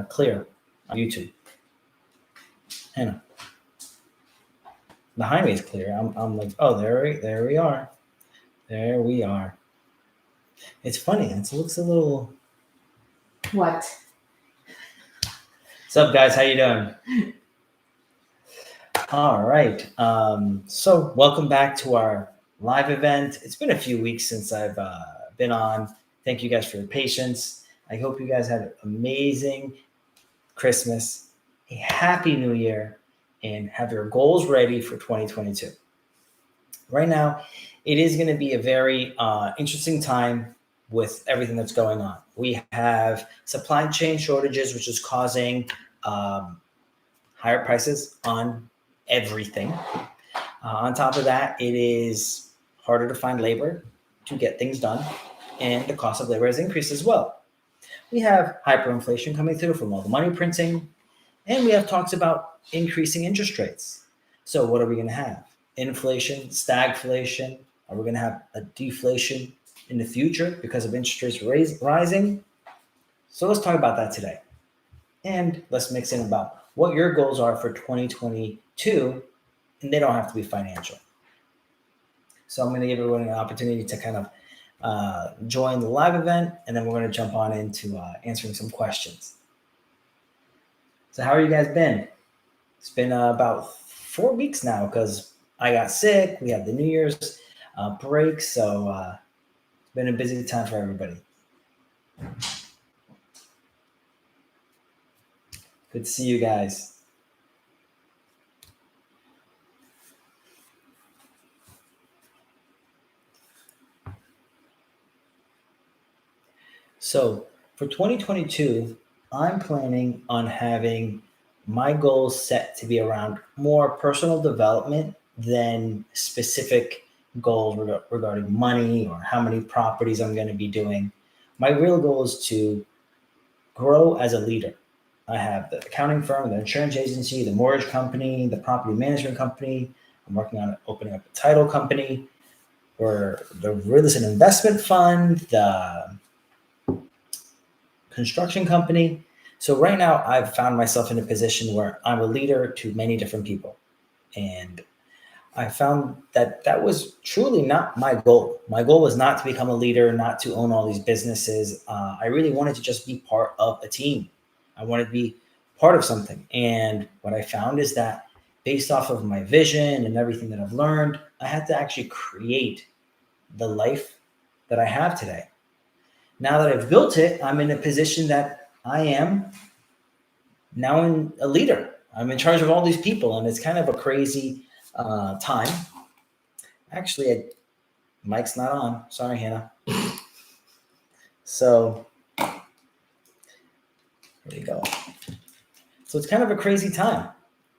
clear on YouTube. Hannah. The highway is clear. I'm like, oh, there we are. There we are. It's funny. It looks a little. What? What's up, guys? How you doing? All right. So welcome back to our live event. It's been a few weeks since I've been on. Thank you guys for your patience. I hope you guys had an amazing Christmas, a happy New Year, and have your goals ready for 2022. Right now, it is going to be a very interesting time with everything that's going on. We have supply chain shortages, which is causing higher prices on everything. On top of that, it is harder to find labor to get things done, and the cost of labor has increased as well. We have hyperinflation coming through from all the money printing, and we have talks about increasing interest rates. So what are we going to have? Inflation, stagflation? Are we going to have a deflation in the future because of interest rates rising? So let's talk about that today. And let's mix in about what your goals are for 2022, and they don't have to be financial. So I'm going to give everyone an opportunity to kind of join the live event, and then we're going to jump on into answering some questions. So how are you guys been? It's been about 4 weeks now because I got sick. We had the New Year's break, so it's been a busy time for everybody. Good to see you guys. So for 2022, I'm planning on having my goals set to be around more personal development than specific goals regarding money or how many properties I'm going to be doing. My real goal is to grow as a leader. I have the accounting firm, the insurance agency, the mortgage company, the property management company. I'm working on opening up a title company, or the real estate investment fund, the construction company. So right now I've found myself in a position where I'm a leader to many different people. And I found that that was truly not my goal. My goal was not to become a leader, not to own all these businesses. I really wanted to just be part of a team. I wanted to be part of something. And what I found is that based off of my vision and everything that I've learned, I had to actually create the life that I have today. Now that I've built it, I'm in a position that I am now a leader. I'm in charge of all these people, and it's kind of a crazy time. Actually, mic's not on. Sorry, Hannah. So there you go. So it's kind of a crazy time,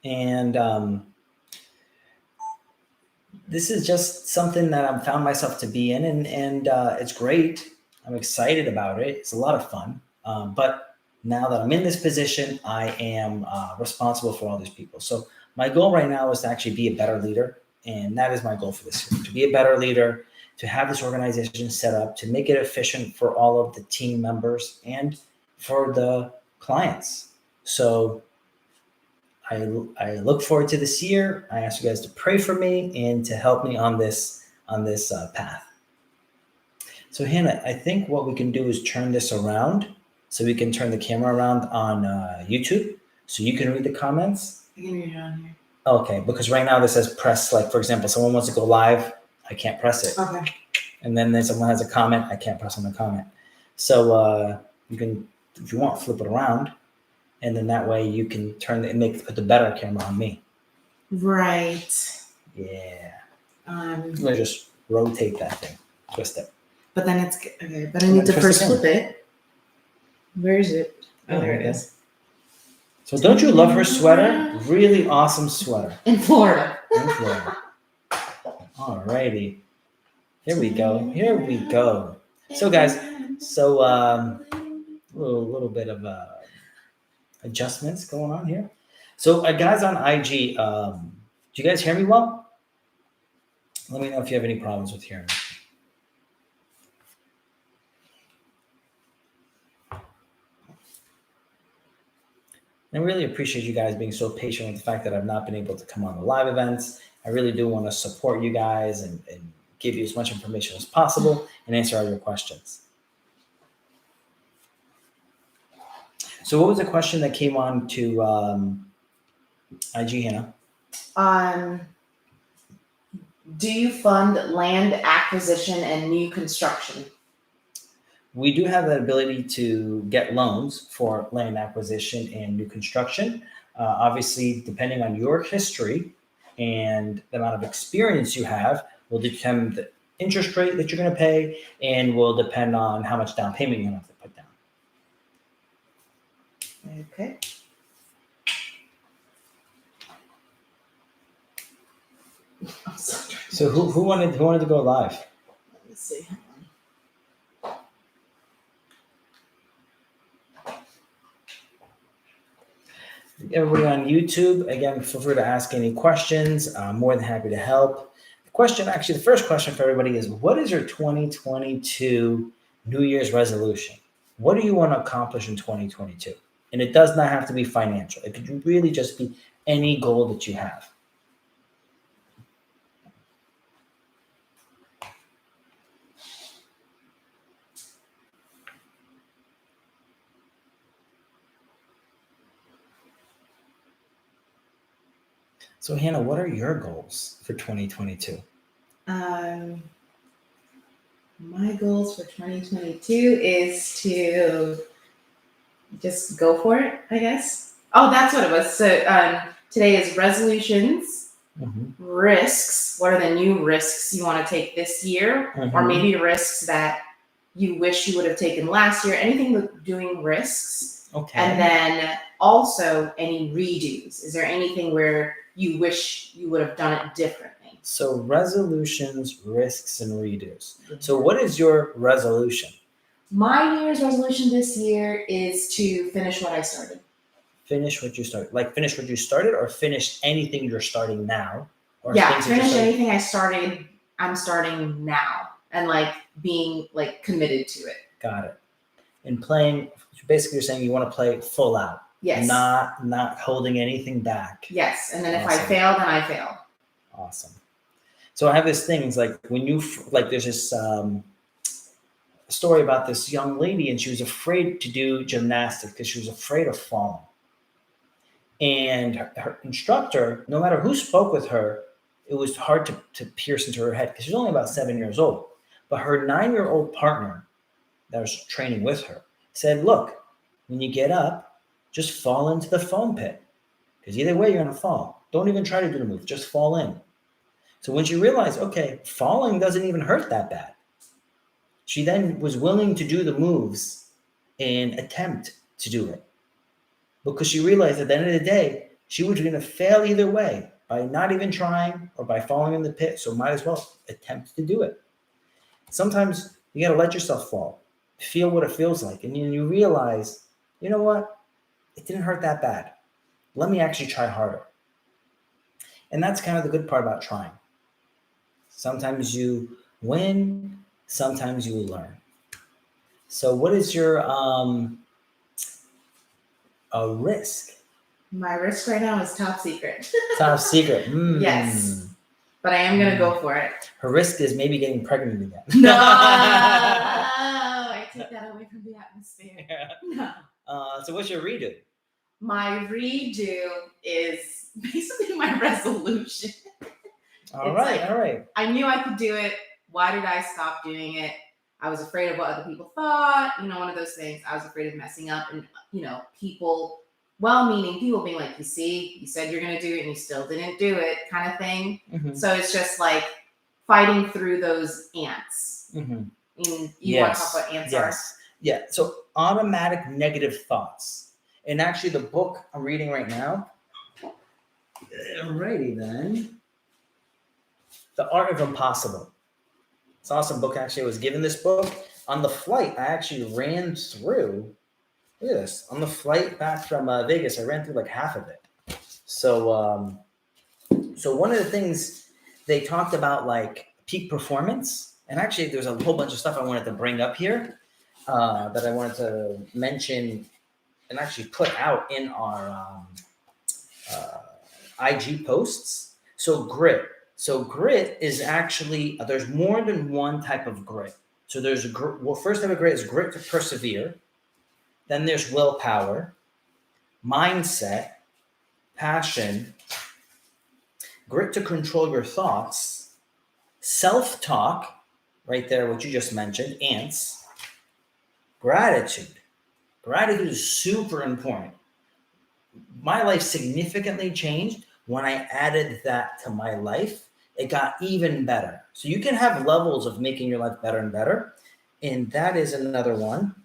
and this is just something that I've found myself to be in, and it's great. I'm excited about it. It's a lot of fun. But now that I'm in this position, I am responsible for all these people. So my goal right now is to actually be a better leader. And that is my goal for this year, to be a better leader, to have this organization set up, to make it efficient for all of the team members and for the clients. So I look forward to this year. I ask you guys to pray for me and to help me on this path. So Hannah, I think what we can do is turn this around so we can turn the camera around on YouTube so you can read the comments. I can read it on here. Okay, because right now this says press, like for example, someone wants to go live, I can't press it. Okay. And then someone has a comment, I can't press on the comment. So you can, if you want, flip it around, and then that way you can put the better camera on me. Right. Yeah. I'm gonna just rotate that thing, twist it. But then it's okay. But I need to first flip it. Where is it? Oh, there it is. So don't you love her sweater? Really awesome sweater. In Florida. Alrighty. Here we go. So guys, a little bit of adjustments going on here. So guys on IG, do you guys hear me well? Let me know if you have any problems with hearing me. And I really appreciate you guys being so patient with the fact that I've not been able to come on the live events. I really do want to support you guys and give you as much information as possible and answer all your questions. So what was the question that came on to IG, Hannah? Do you fund land acquisition and new construction? We do have the ability to get loans for land acquisition and new construction. Obviously, depending on your history and the amount of experience you have, will determine the interest rate that you're going to pay and will depend on how much down payment you have to put down. Okay. So who wanted to go live? Let me see. Everybody on YouTube, again, feel free to ask any questions. I'm more than happy to help. The first question for everybody is, what is your 2022 New Year's resolution? What do you want to accomplish in 2022? And it does not have to be financial. It could really just be any goal that you have. So Hannah, what are your goals for 2022? My goals for 2022 is to just go for it, I guess. Oh, that's what it was. So today is resolutions, risks. What are the new risks you want to take this year? Or maybe risks that you wish you would have taken last year. Anything with doing risks. Okay. And then also any redos. Is there anything where you wish you would have done it differently? So resolutions, risks, and redos. So what is your resolution? My New Year's resolution this year is to finish what I started. Finish what you started. Like finish what you started or finish anything you're starting now? Or Finish anything I started, I'm starting now. And like being like committed to it. Got it. And playing, basically you're saying you want to play full out. Yes. Not holding anything back. Yes. And then if I fail, then I fail. Awesome. So I have this thing, it's like when you, like there's this story about this young lady and she was afraid to do gymnastics because she was afraid of falling. And her instructor, no matter who spoke with her, it was hard to pierce into her head because she was only about 7 years old. But her 9-year-old partner that was training with her said, look, when you get up, just fall into the foam pit because either way you're going to fall. Don't even try to do the move, just fall in. So when she realized, okay, falling doesn't even hurt that bad, she then was willing to do the moves and attempt to do it because she realized at the end of the day, she was going to fail either way by not even trying or by falling in the pit. So might as well attempt to do it. Sometimes you got to let yourself fall, feel what it feels like. And you realize, you know what? It didn't hurt that bad. Let me actually try harder. And that's kind of the good part about trying. Sometimes you win, sometimes you learn. So what is your risk? My risk right now is top secret. Top secret. Yes. But I am going to go for it. Her risk is maybe getting pregnant again. No, I take that away from the atmosphere. No. So what's your redo? My redo is basically my resolution. All right. I knew I could do it. Why did I stop doing it? I was afraid of what other people thought. One of those things. I was afraid of messing up. And, people, well-meaning people being like, you see, you said you're going to do it and you still didn't do it kind of thing. Mm-hmm. So it's just like fighting through those ants. Mm-hmm. And you want to talk about ants are? Yeah. So automatic negative thoughts. And actually the book I'm reading right now, alrighty then. The Art of Impossible. It's an awesome book. Actually, I was given this book on the flight. I actually ran through. Look at this. On the flight back from Vegas, I ran through like half of it. So one of the things they talked about, like peak performance, and actually there's a whole bunch of stuff I wanted to bring up here that I wanted to mention and actually put out in our IG posts. So grit. So grit is actually, there's more than one type of grit. So there's first type of grit is grit to persevere. Then there's willpower, mindset, passion, grit to control your thoughts, self-talk, right there, what you just mentioned, ants, gratitude. Gratitude is super important. My life significantly changed when I added that to my life. It got even better. So you can have levels of making your life better and better. And that is another one.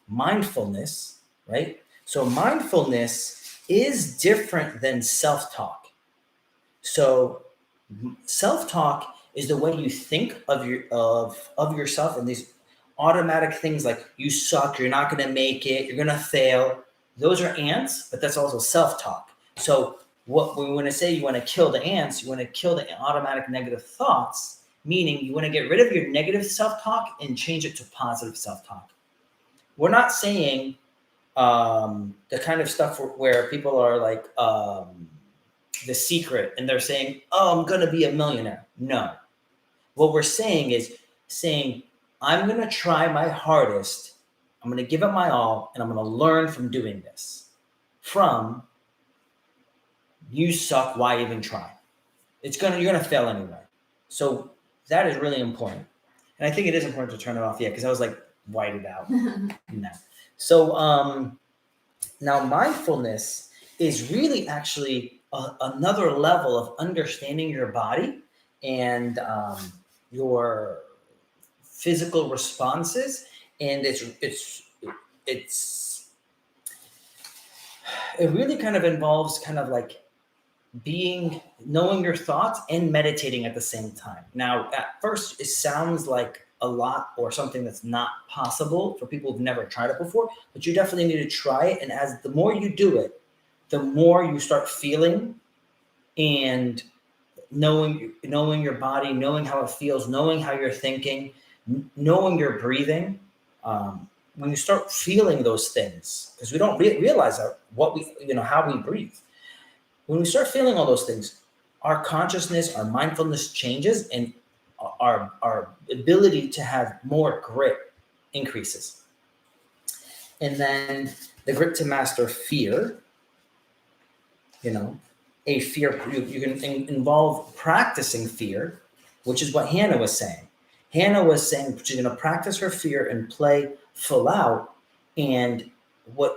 Mindfulness, right? So mindfulness is different than self-talk. So self-talk is the way you think of yourself, and these automatic things like you suck, you're not going to make it, you're going to fail. Those are ants, but that's also self-talk. So what we want to say, you want to kill the ants, you want to kill the automatic negative thoughts, meaning you want to get rid of your negative self-talk and change it to positive self-talk. We're not saying the kind of stuff where people are like The Secret and they're saying, oh, I'm going to be a millionaire. No. What we're saying is I'm going to try my hardest. I'm going to give it my all, and I'm going to learn from doing this. From you suck, why even try? You're going to fail anyway. So that is really important. And I think it is important to turn it off. Yeah, because I was like whited out. No. So now mindfulness is really actually another level of understanding your body and your physical responses, and it really kind of involves kind of like knowing your thoughts and meditating at the same time. Now, at first, it sounds like a lot or something that's not possible for people who've never tried it before, but you definitely need to try it. And as the more you do it, the more you start feeling and knowing your body, knowing how it feels, knowing how you're thinking, knowing your breathing. When you start feeling those things, because we don't realize how we breathe. When we start feeling all those things, our consciousness, our mindfulness changes, and our ability to have more grit increases. And then the grit to master fear, a fear, you can involve practicing fear, which is what Hannah was saying. Hannah was saying she's going to practice her fear and play full out. And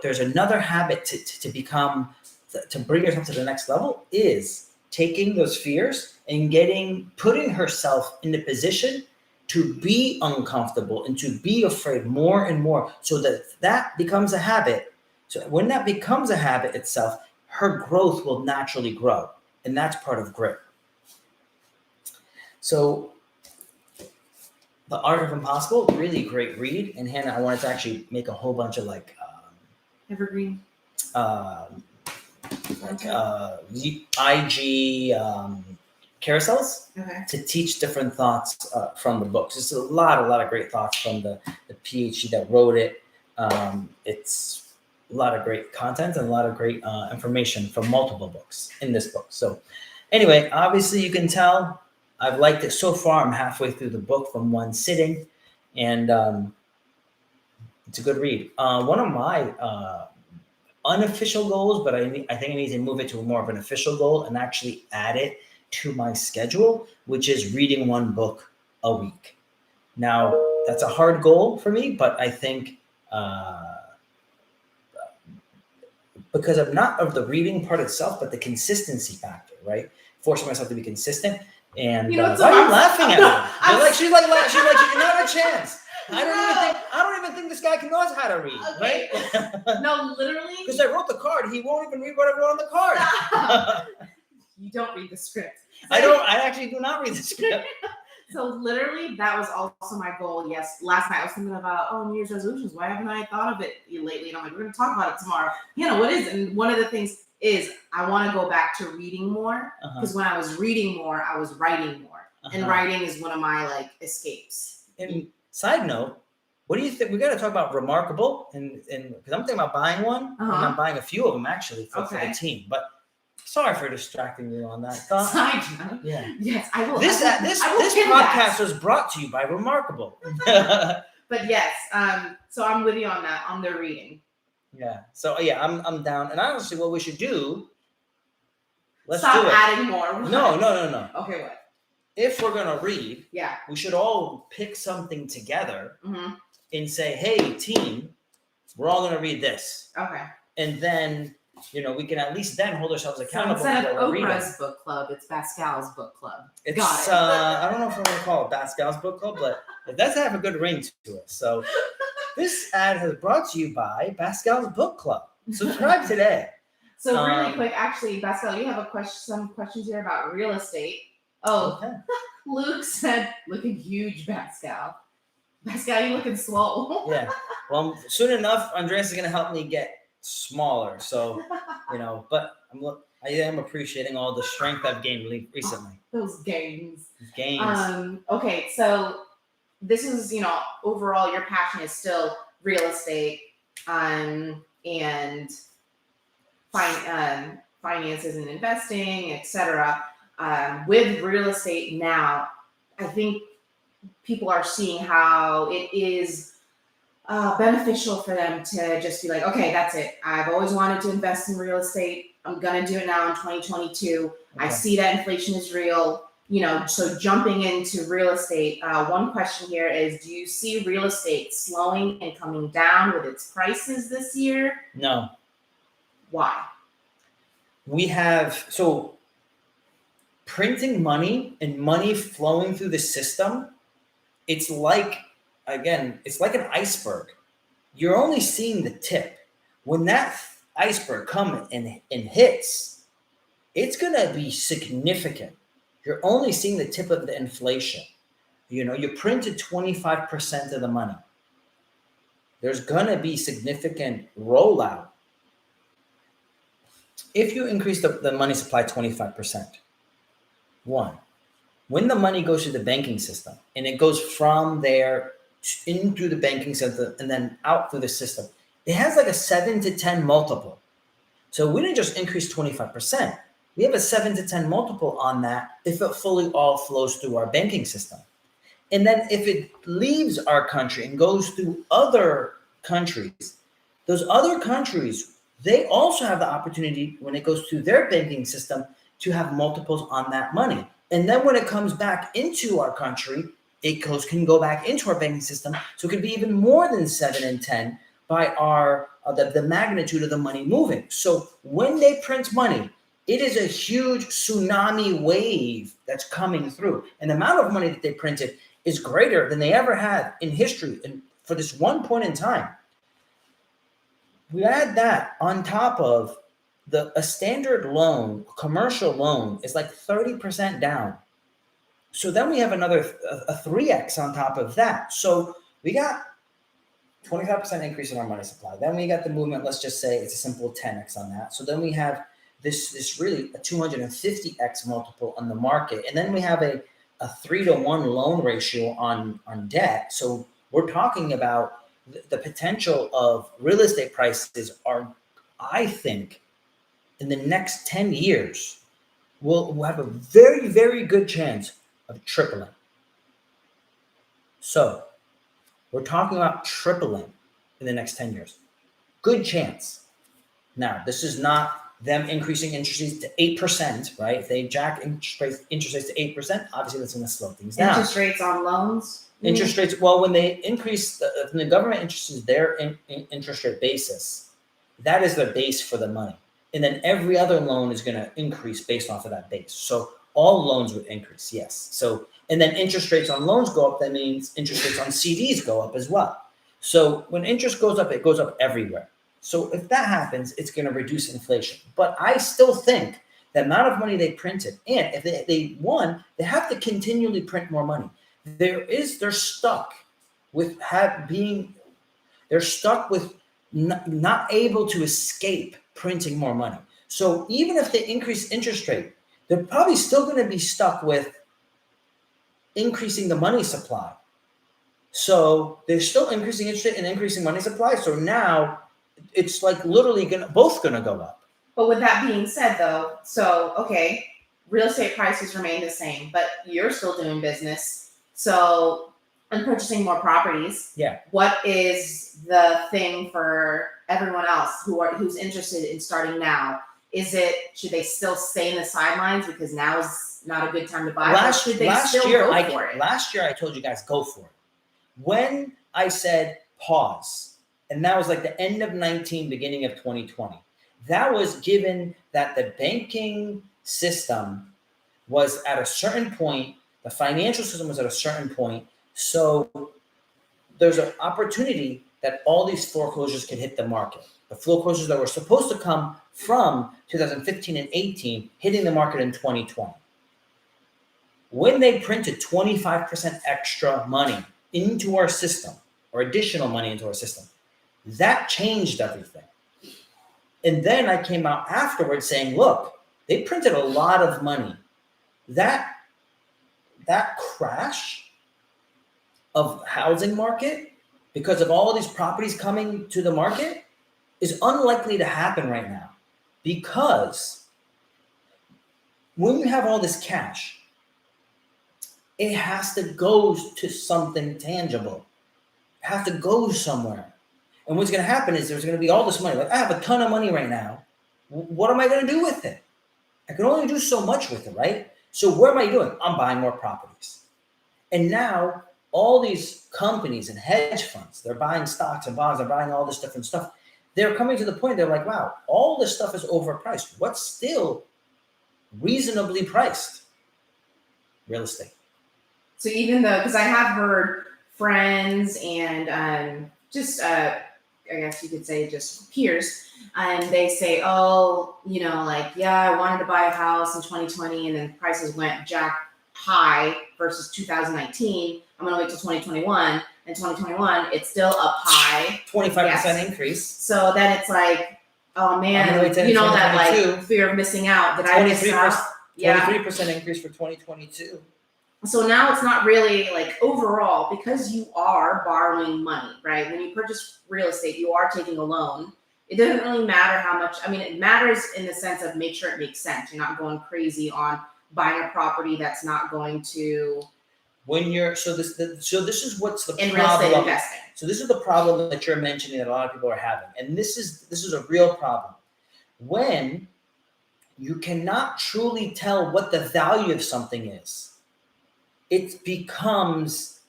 there's another habit to become, to bring yourself to the next level, is taking those fears and putting herself in the position to be uncomfortable and to be afraid more and more, so that becomes a habit. So when that becomes a habit itself, her growth will naturally grow. And that's part of grit. So The Art of Impossible, really great read. And Hannah, I wanted to actually make a whole bunch of evergreen. IG carousels to teach different thoughts from the books. There's a lot of great thoughts from the PhD that wrote it. It's a lot of great content and a lot of great information from multiple books in this book. So anyway, obviously you can tell I've liked it so far. I'm halfway through the book from one sitting, and it's a good read. One of my unofficial goals, but I think I need to move it to more of an official goal and actually add it to my schedule, which is reading one book a week. Now, that's a hard goal for me, but I think because of not of the reading part itself, but the consistency factor, right? Forcing myself to be consistent. And why are you laughing at me? She's like, you not a chance. I don't even think this guy knows how to read, okay. Right? No, literally. Because I wrote the card. He won't even read what I wrote on the card. You don't read the script. So I actually do not read the script. So literally, that was also my goal. Yes, last night I was thinking about, New Year's resolutions. Why haven't I thought of it lately? And I'm like, we're going to talk about it tomorrow. What is it? And one of the things is I want to go back to reading more, because when I was reading more, I was writing more. And writing is one of my escapes. And side note, What do you think? We got to talk about Remarkable, and because I'm thinking about buying one, and I'm buying a few of them actually for the team. But sorry for distracting you on that thought. Side note. Yeah. Yes, I will. This podcast was brought to you by Remarkable. But yes, so I'm with you on that, on the reading. Yeah. So yeah, I'm down. And honestly, what we should do. Let's Stop do it. adding more. What? No. Okay, what? If we're gonna read, we should all pick something together and say, "Hey, team, we're all gonna read this." Okay. And then we can at least then hold ourselves accountable. So instead of Oprah's book club, it's Pascal's book club. Got it. I don't know if I'm gonna call it Pascal's book club, but it does have a good ring to it. So this ad has brought to you by Pascal's book club. Subscribe today. So really quick, actually, Pascal, you have some questions here about real estate. Oh, okay. Luke said, "Looking huge, Pascal. Pascal, you looking swole." Yeah. Well, soon enough, Andreas is gonna help me get smaller. So, but I am appreciating all the strength I've gained recently. Those gains. Gains. Okay, so this is, overall your passion is still real estate, and finances and investing, etc. With real estate now, I think people are seeing how it is beneficial for them to just be like, okay, that's it. I've always wanted to invest in real estate. I'm going to do it now in 2022. Okay. I see that inflation is real, so jumping into real estate. One question here is, do you see real estate slowing and coming down with its prices this year? No. Why? So printing money and money flowing through the system, it's like an iceberg. You're only seeing the tip. When that iceberg comes and hits, it's going to be significant. You're only seeing the tip of the inflation. You printed 25% of the money. There's going to be significant rollout. If you increase the money supply 25%, when the money goes through the banking system and it goes from there in through the banking system and then out through the system, it has like a 7 to 10 multiple. So we didn't just increase 25%. We have a 7 to 10 multiple on that if it fully all flows through our banking system. And then if it leaves our country and goes through other countries, those other countries, they also have the opportunity when it goes through their banking system to have multiples on that money. And then when it comes back into our country, it can go back into our banking system. So it could be even more than 7 and 10 by the magnitude of the money moving. So when they print money, it is a huge tsunami wave that's coming through. And the amount of money that they printed is greater than they ever had in history. And for this one point in time, we add that on top of a standard loan, commercial loan is like 30% down. So then we have a 3x on top of that. So we got 25% increase in our money supply. Then we got the movement, let's just say it's a simple 10x on that. So then we have this really a 250x multiple on the market. And then we have a 3-to-1 loan ratio on debt. So we're talking about the potential of real estate prices are, I think, in the next 10 years, we'll have a very, very good chance of tripling. So we're talking about tripling in the next 10 years. Good chance. Now, this is not them increasing interest rates to 8%, right? If they jack interest rates to 8%, obviously that's going to slow things down. Interest rates on loans? Interest rates, well, when they increase, when the government increases their interest rate basis, that is their base for the money. And then every other loan is going to increase based off of that base. So all loans would increase, yes. So, and then interest rates on loans go up, that means interest rates on CDs go up as well. So when interest goes up, it goes up everywhere. So if that happens, it's going to reduce inflation. But I still think the amount of money they printed, and if they have to continually print more money. They're stuck with not able to escape printing more money. So even if they increase interest rate, they're probably still going to be stuck with increasing the money supply. So they're still increasing interest rate and increasing money supply. So now it's like literally both gonna go up. But with that being said, though, so okay, real estate prices remain the same, but you're still doing business, so and purchasing more properties. Yeah. What is the thing for everyone else who's interested in starting now? Should they still stay in the sidelines because now is not a good time to buy? Last year, for it? Last year I told you guys go for it. When I said pause, and that was like the end of 19, beginning of 2020. That was given that the banking system was at a certain point, the financial system was at a certain point. So there's an opportunity that all these foreclosures could hit the market. The foreclosures that were supposed to come from 2015 and 18 hitting the market in 2020. When they printed 25% extra money into our system, or additional money into our system, that changed everything. And then I came out afterwards saying, look, they printed a lot of money. That crash of housing market, because of all these properties coming to the market, is unlikely to happen right now. Because when you have all this cash, it has to go to something tangible. It has to go somewhere. And what's going to happen is there's going to be all this money. Like, I have a ton of money right now. What am I going to do with it? I can only do so much with it, right? So what am I doing? I'm buying more properties. And now all these companies and hedge funds, they're buying stocks and bonds, they're buying all this different stuff. They're coming to the point, they're like, wow, all this stuff is overpriced. What's still reasonably priced? Real estate. So even though, because I have heard friends and just I guess you could say just peers, and they say, oh, like, yeah, I wanted to buy a house in 2020 and then prices went jack high versus 2019. I'm going to wait till 2021. In 2021, it's still up high. 25% increase. So then it's like, oh man, that like fear of missing out. Did I miss out? 23% increase for 2022. So now it's not really like overall, because you are borrowing money, right? When you purchase real estate, you are taking a loan. It doesn't really matter how much. I mean, it matters in the sense of make sure it makes sense. You're not going crazy on buying a property that's not going to. When you're this is what's the in problem. Real estate investing. So this is the problem that you're mentioning that a lot of people are having, and this is a real problem. When you cannot truly tell what the value of something is, it becomes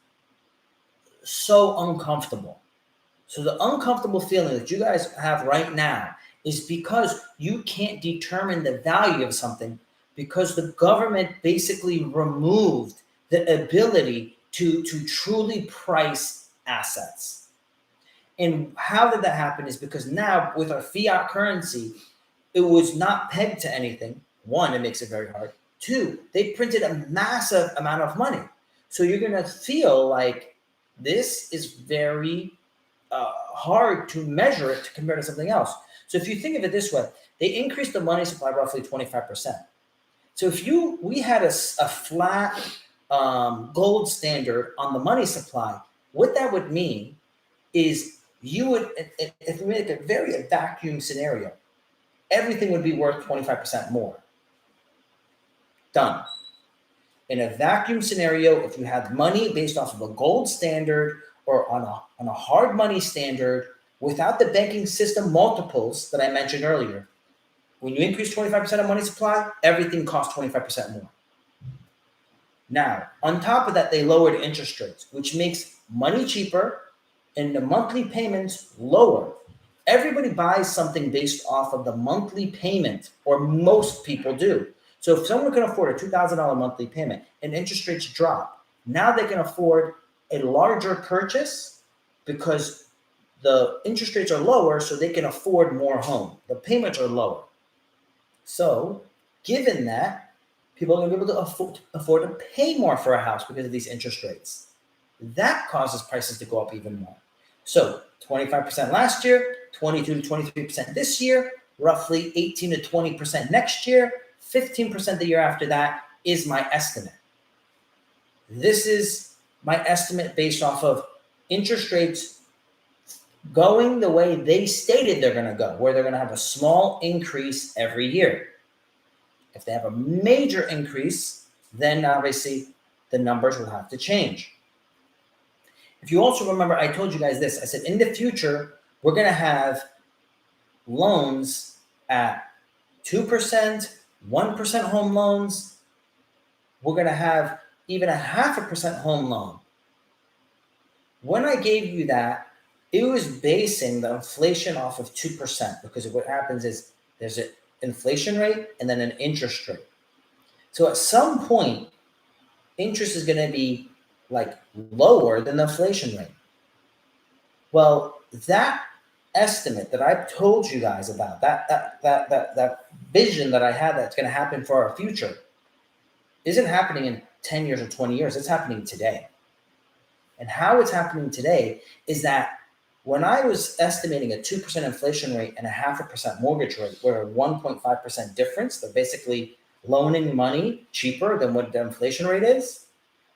so uncomfortable. So the uncomfortable feeling that you guys have right now is because you can't determine the value of something, because the government basically removed the ability to truly price assets. And how did that happen is because now with our fiat currency, it was not pegged to anything. One, it makes it very hard. Two, they printed a massive amount of money. So you're going to feel like this is very hard to measure it to compare to something else. So if you think of it this way, they increased the money supply roughly 25%. So if we had a flat gold standard on the money supply, what that would mean is you would, if we make a very vacuum scenario, everything would be worth 25% more. Done. In a vacuum scenario, if you have money based off of a gold standard or on a hard money standard, without the banking system multiples that I mentioned earlier, when you increase 25% of money supply, everything costs 25% more. Now, on top of that, they lowered interest rates, which makes money cheaper and the monthly payments lower. Everybody buys something based off of the monthly payment, or most people do. So if someone can afford a $2,000 monthly payment and interest rates drop, now they can afford a larger purchase because the interest rates are lower, so they can afford more home. The payments are lower. So given that, people are going to be able to afford to pay more for a house because of these interest rates. That causes prices to go up even more. So 25% last year, 22 to 23% this year, roughly 18 to 20% next year, 15% the year after that is my estimate. This is my estimate based off of interest rates going the way they stated they're going to go, where they're going to have a small increase every year. If they have a major increase, then obviously the numbers will have to change. If you also remember, I told you guys this. I said, in the future, we're going to have loans at 2%, 1% home loans. We're going to have even a 0.5% home loan. When I gave you that, it was basing the inflation off of 2%, because what happens is there's an inflation rate and then an interest rate. So at some point, interest is going to be like lower than the inflation rate. Well, that estimate that I told you guys about, that vision that I had that's going to happen for our future, isn't happening in 10 years or 20 years. It's happening today. And how it's happening today is that when I was estimating a 2% inflation rate and a 0.5% mortgage rate, where a 1.5% difference, they're basically loaning money cheaper than what the inflation rate is.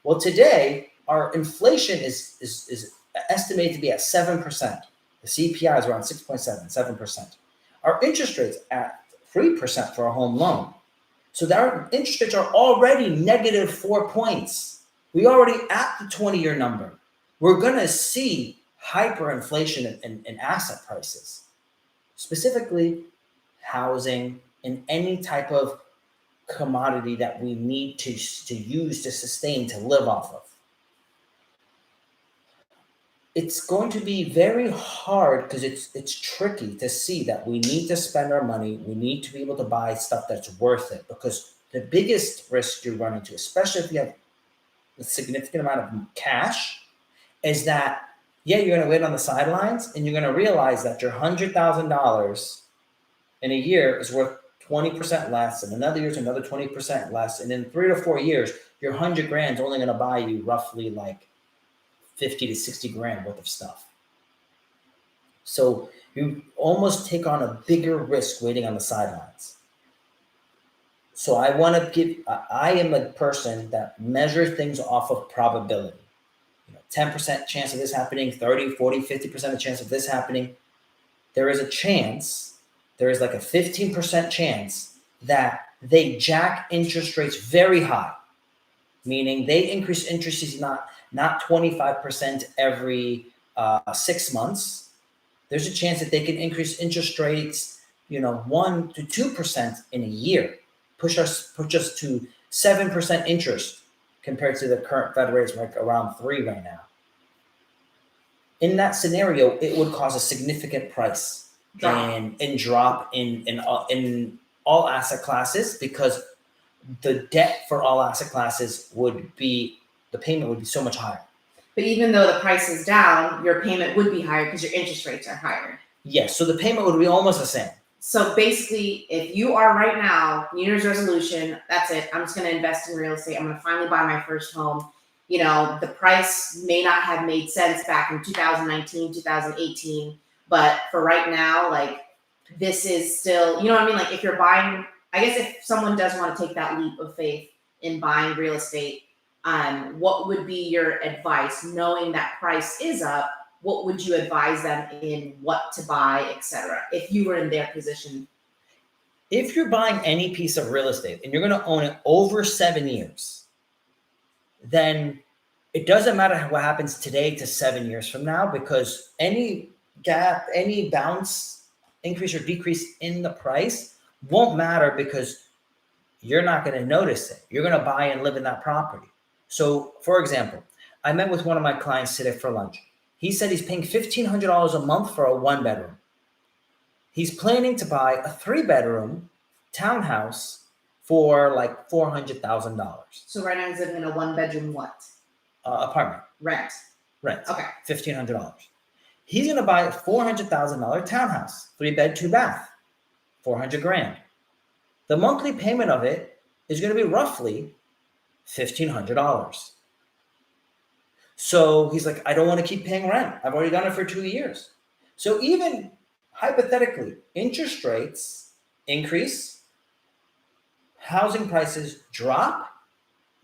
Well, today, our inflation is estimated to be at 7%. The CPI is around 6.7, 7%. Our interest rate's at 3% for a home loan. So our interest rates are already negative 4 points. We already at the 20-year number. We're going to see hyperinflation in asset prices, specifically housing and any type of commodity that we need to use to sustain, to live off of. It's going to be very hard because it's tricky to see that we need to spend our money. We need to be able to buy stuff that's worth it, because the biggest risk you run into, especially if you have a significant amount of cash, is that, yeah, you're going to wait on the sidelines and you're going to realize that your $100,000 in a year is worth 20% less, and another year is another 20% less. And in 3 to 4 years, your 100 grand is only going to buy you roughly like 50 to 60 grand worth of stuff. So you almost take on a bigger risk waiting on the sidelines. So I am a person that measures things off of probability. 10% chance of this happening, 30, 40, 50% chance of this happening. There is like a 15% chance that they jack interest rates very high, meaning they increase interest rates not 25% every 6 months. There's a chance that they can increase interest rates, 1 to 2% in a year, push us to 7% interest compared to the current Fed rates, like around 3 right now. In that scenario, it would cause a significant price and drop in all asset classes, because the debt for all asset classes the payment would be so much higher. But even though the price is down, your payment would be higher because your interest rates are higher. Yes, so the payment would be almost the same. So basically, if you are right now, New Year's resolution, that's it. I'm just going to invest in real estate. I'm going to finally buy my first home. The price may not have made sense back in 2019, 2018, but for right now, like, this is still, you know what I mean? Like, if you're buying, I guess if someone does want to take that leap of faith in buying real estate, what would be your advice, knowing that price is up? What would you advise them in what to buy, etc., if you were in their position? If you're buying any piece of real estate and you're going to own it over 7 years, then it doesn't matter what happens today to 7 years from now, because any gap, any bounce, increase or decrease in the price won't matter, because you're not going to notice it. You're going to buy and live in that property. So, for example, I met with one of my clients today for lunch. He said he's paying $1,500 a month for a 1-bedroom. He's planning to buy a 3-bedroom townhouse for like $400,000. So right now he's living in a 1-bedroom what? Apartment. Rent. Okay. $1,500. He's going to buy a $400,000 townhouse, 3-bed, 2-bath, 400 grand. The monthly payment of it is going to be roughly $1,500. So he's like, I don't want to keep paying rent. I've already done it for 2 years. So even hypothetically, interest rates increase, housing prices drop,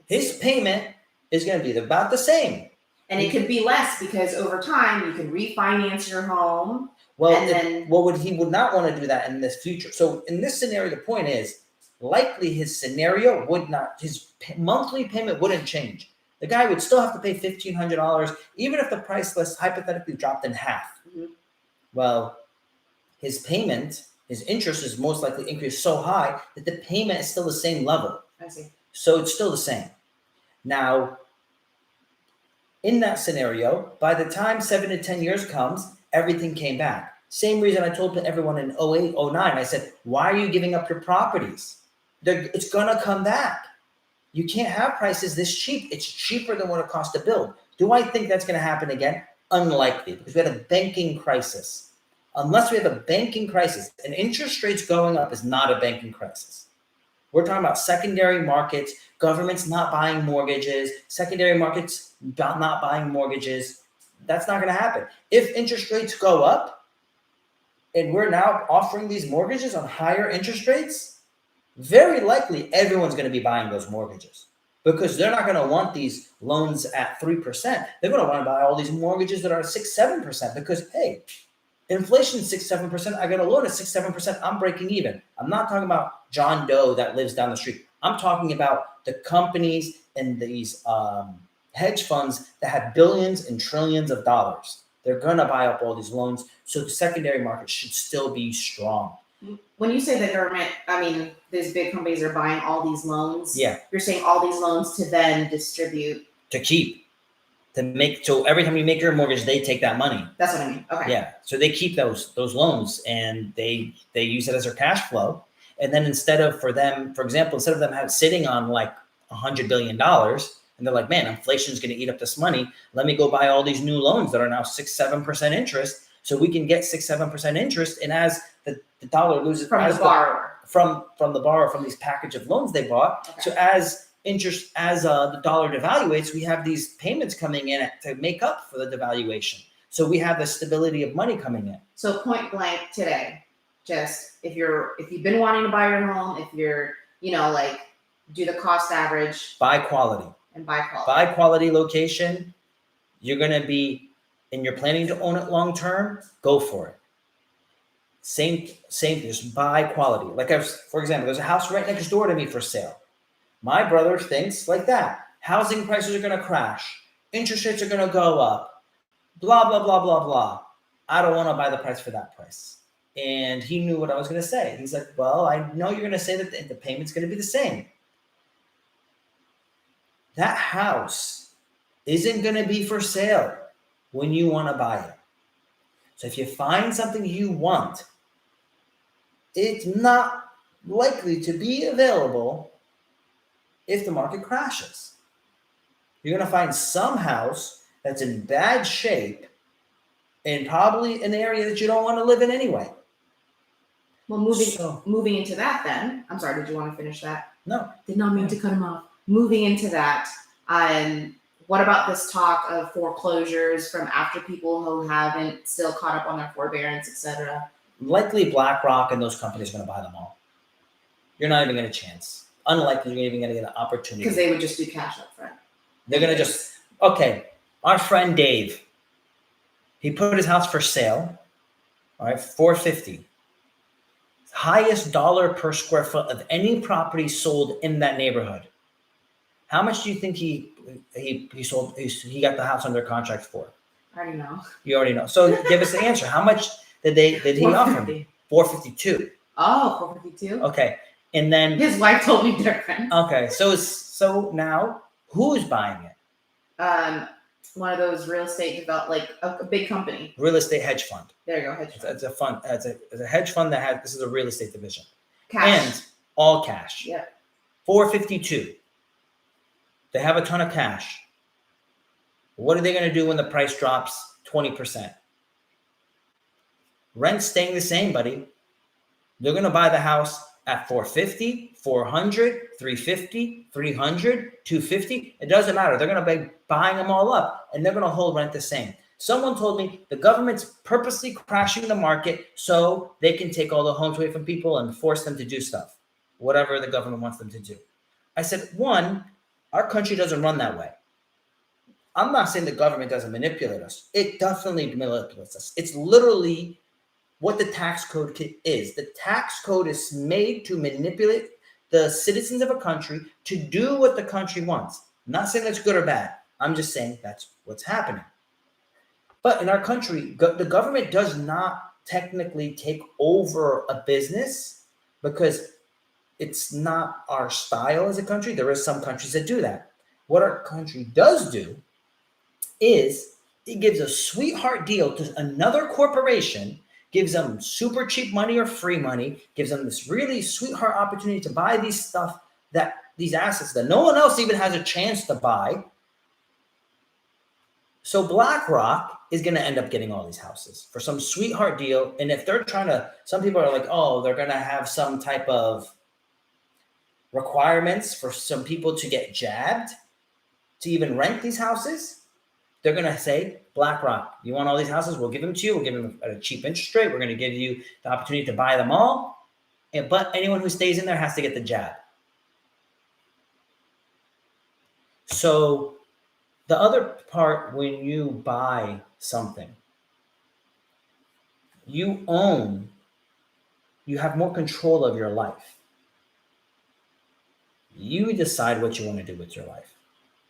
his payment is going to be about the same. And it could be less because over time you can refinance your home. Well, And he would not want to do that in this future. So in this scenario, the point is likely his scenario would not, his monthly payment wouldn't change. The guy would still have to pay $1,500, even if the price list hypothetically dropped in half. Mhm. Well, his payment, his interest is most likely increased so high that the payment is still the same level. I see. So it's still the same. Now, in that scenario, by the time 7 to 10 years comes, everything came back. Same reason I told everyone in 08, 09, I said, why are you giving up your properties? It's going to come back. You can't have prices this cheap. It's cheaper than what it costs to build. Do I think that's going to happen again? Unlikely, because we had a banking crisis. Unless we have a banking crisis, and interest rates going up is not a banking crisis. We're talking about secondary markets, governments not buying mortgages, secondary markets not buying mortgages. That's not going to happen. If interest rates go up and we're now offering these mortgages on higher interest rates, very likely everyone's going to be buying those mortgages because they're not going to want these loans at 3%. They're going to want to buy all these mortgages that are 6, 7% because, hey, inflation is 6, 7%. I got a loan at 6, 7%. I'm breaking even. I'm not talking about John Doe that lives down the street. I'm talking about the companies and these hedge funds that have billions and trillions of dollars. They're going to buy up all these loans. So the secondary market should still be strong. When you say the government, I mean, these big companies are buying all these loans. Yeah. You're saying all these loans to then distribute. To keep. So every time you make your mortgage, they take that money. That's what I mean. Okay. Yeah. So they keep those loans and they use it as their cash flow. And then instead of them sitting on like $100 billion, and they're like, man, inflation is going to eat up this money. Let me go buy all these new loans that are now 6, 7% interest. So we can get 6, 7% interest. And as the dollar loses from the borrower, from the borrower, from these package of loans they bought. Okay. So as the dollar devaluates, we have these payments coming in to make up for the devaluation. So we have the stability of money coming in. So point blank today, just if you've been wanting to buy your home, if you're, like do the cost average. Buy quality. And buy quality. Buy quality location. You're going to be, and you're planning to own it long term, go for it. Same, just buy quality. Like for example, there's a house right next door to me for sale. My brother thinks like that. Housing prices are going to crash. Interest rates are going to go up. Blah, blah, blah, blah, blah. I don't want to buy the price for that price. And he knew what I was going to say. He's like, well, I know you're going to say that the payment's going to be the same. That house isn't going to be for sale when you want to buy it. So if you find something you want, it's not likely to be available if the market crashes. You're going to find some house that's in bad shape and probably an area that you don't want to live in anyway. Well, moving into that then, I'm sorry, did you want to finish that? No. Did not mean to cut him off. Moving into that, what about this talk of foreclosures from after people who haven't still caught up on their forbearance, etc.? Likely BlackRock and those companies are going to buy them all. You're not even going to chance. Unlikely you're even going to get an opportunity. Because they would just do cash up front. They're going to okay, our friend Dave, he put his house for sale, all right, $450. Highest dollar per square foot of any property sold in that neighborhood. How much do you think he got the house under contract for? I already know. You already know. So give us the answer. How much did he offer him? $452. Oh, $452. Okay. And then his wife told me different. Okay. So now who's buying it? One of those real estate like a big company. Real estate hedge fund. There you go, hedge fund. It's a fund. It's a hedge fund this is a real estate division. Cash. And all cash. Yeah. $452. They have a ton of cash. What are they going to do when the price drops 20%? Rent's staying the same, buddy. They're going to buy the house at $450, $400, $350, $300, $250. It doesn't matter. They're going to be buying them all up, and they're going to hold rent the same. Someone told me the government's purposely crashing the market so they can take all the homes away from people and force them to do stuff, whatever the government wants them to do. I said, one, our country doesn't run that way. I'm not saying the government doesn't manipulate us. It definitely manipulates us. It's literally what the tax code is. The tax code is made to manipulate the citizens of a country to do what the country wants. I'm not saying that's good or bad. I'm just saying that's what's happening. But in our country, the government does not technically take over a business because it's not our style as a country. There are some countries that do that. What our country does do is it gives a sweetheart deal to another corporation, gives them super cheap money or free money, gives them this really sweetheart opportunity to buy these assets that no one else even has a chance to buy. So BlackRock is going to end up getting all these houses for some sweetheart deal. And if they're trying to, some people are like, oh, they're going to have some type of requirements for some people to get jabbed to even rent these houses. They're going to say, BlackRock, you want all these houses? We'll give them to you. We'll give them at a cheap interest rate. We're going to give you the opportunity to buy them all. But anyone who stays in there has to get the jab. So the other part, when you buy something, you have more control of your life. You decide what you want to do with your life.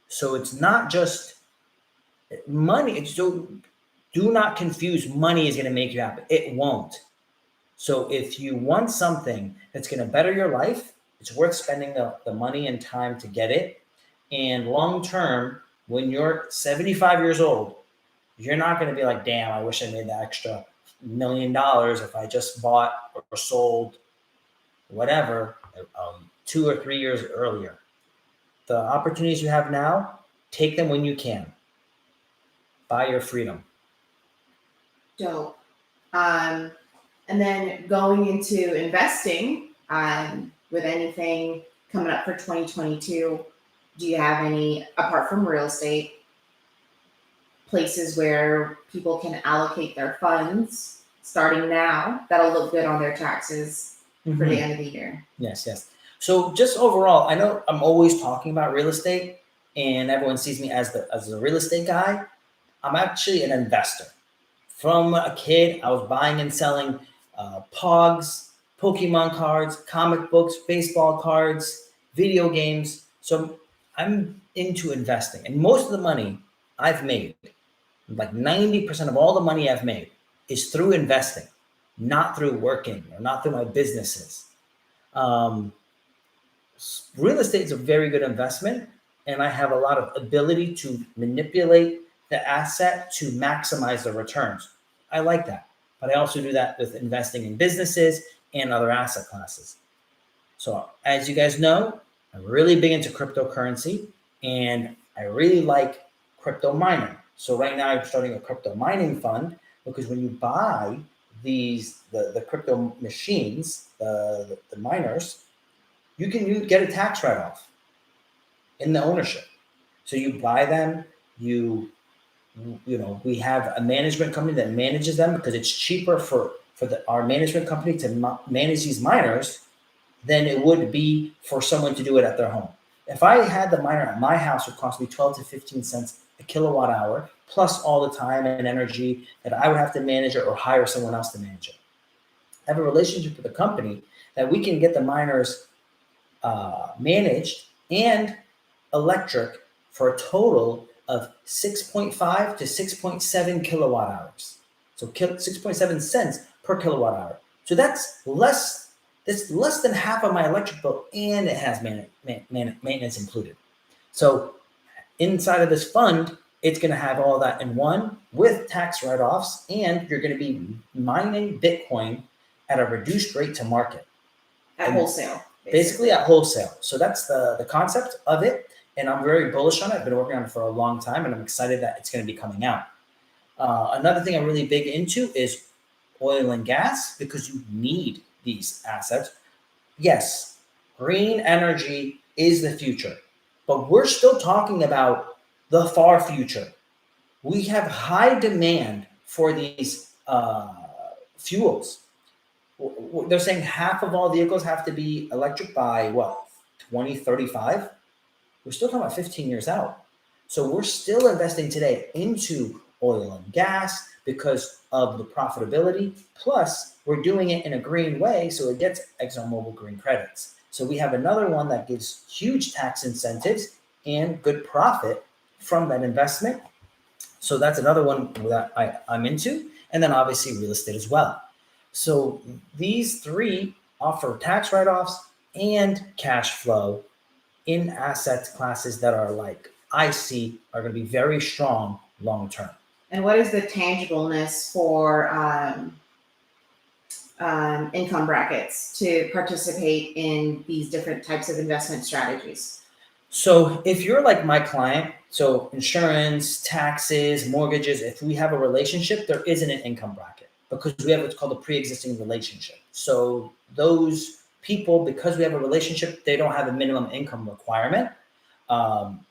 So it's not just money. So do not confuse money is going to make you happy. It won't. So if you want something that's going to better your life, it's worth spending the money and time to get it. And long term, when you're 75 years old, you're not going to be like, damn, I wish I made that extra $1 million if I just bought or sold whatever 2 or 3 years earlier. The opportunities you have now, take them when you can. Buy your freedom. Dope. And then going into investing with anything coming up for 2022, do you have any, apart from real estate, places where people can allocate their funds starting now that'll look good on their taxes for the end of the year? Yes. So just overall, I know I'm always talking about real estate and everyone sees me as a real estate guy. I'm actually an investor. From a kid, I was buying and selling Pogs, Pokemon cards, comic books, baseball cards, video games. So I'm into investing. And most of the money I've made, like 90% of all the money I've made, is through investing, not through working or not through my businesses. Real estate is a very good investment, and I have a lot of ability to manipulate the asset to maximize the returns. I like that. But I also do that with investing in businesses and other asset classes. So as you guys know, I'm really big into cryptocurrency, and I really like crypto mining. So right now I'm starting a crypto mining fund because when you buy the crypto machines, the miners, you get a tax write-off in the ownership. So you buy them, we have a management company that manages them because it's cheaper for our management company to manage these miners than it would be for someone to do it at their home. If I had the miner at my house, it would cost me 12 to 15 cents a kilowatt hour, plus all the time and energy that I would have to manage it or hire someone else to manage it. I have a relationship with a company that we can get the miners managed and electric for a total of 6.5 to 6.7 kilowatt hours. So 6.7 cents per kilowatt hour. So that's less than half of my electric bill, and it has maintenance included. So inside of this fund, it's going to have all that in one with tax write-offs, and you're going to be mining Bitcoin at a reduced rate to market. At wholesale. Basically at wholesale. So that's the concept of it. And I'm very bullish on it. I've been working on it for a long time, and I'm excited that it's going to be coming out. Another thing I'm really big into is oil and gas because you need these assets. Yes, green energy is the future, but we're still talking about the far future. We have high demand for these fuels. They're saying half of all vehicles have to be electric by 2035? We're still talking about 15 years out. So we're still investing today into oil and gas because of the profitability. Plus, we're doing it in a green way, so it gets ExxonMobil green credits. So we have another one that gives huge tax incentives and good profit from that investment. So that's another one that I'm into. And then obviously real estate as well. So these three offer tax write-offs and cash flow in asset classes that are like I see are going to be very strong long term. And what is the tangibleness for income brackets to participate in these different types of investment strategies? So if you're like my client, so insurance, taxes, mortgages, if we have a relationship, there isn't an income bracket because we have what's called a pre-existing relationship. So those people, because we have a relationship, they don't have a minimum income requirement. Um,